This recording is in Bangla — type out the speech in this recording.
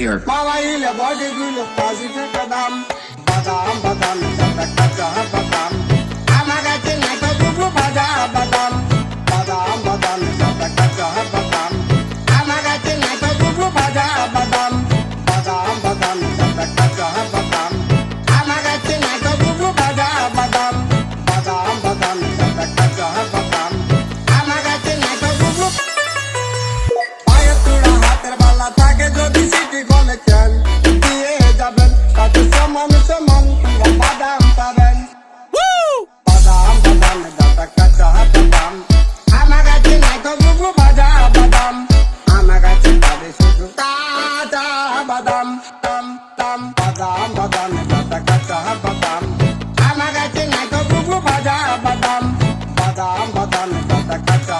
player. মালাইলে বডি গুলো কাজিতে কদম বাদাম বাদাম দাদা কাঁচা বাদাম আমার কাছে নাই তো বুবু ভাজা বাদাম বাদাম বাদাম দাদা কাঁচা বাদাম আমার কাছে নাই তো বুবু ভাজা বাদাম বাদাম বাদাম দাদা কাঁচা বাদাম আমার কাছে নাই তো বুবু ভাজা বাদাম বাদাম বাদাম দাদা কাঁচা বাদাম আমার কাছে নাই তো বুবু পায়ের তুড়া হাতের বালা থাকে যদি সিটি গলে চান দিয়ে যাবেন তাতে সমান সমান তোমরা বাদাম পাবেন বাদাম বাদাম দাদা কাঁচা বাদাম আমার কাছে নাই তো বুবু ভাজা বাদাম আমার কাছে পাবে শুধু কাঁচা বাদাম টাম টাম বাদাম বাদাম দাদা কাঁচা বাদাম আমার কাছে নাই তো বুবু ভাজা বাদাম বাদাম বাদাম দাদা কাঁচা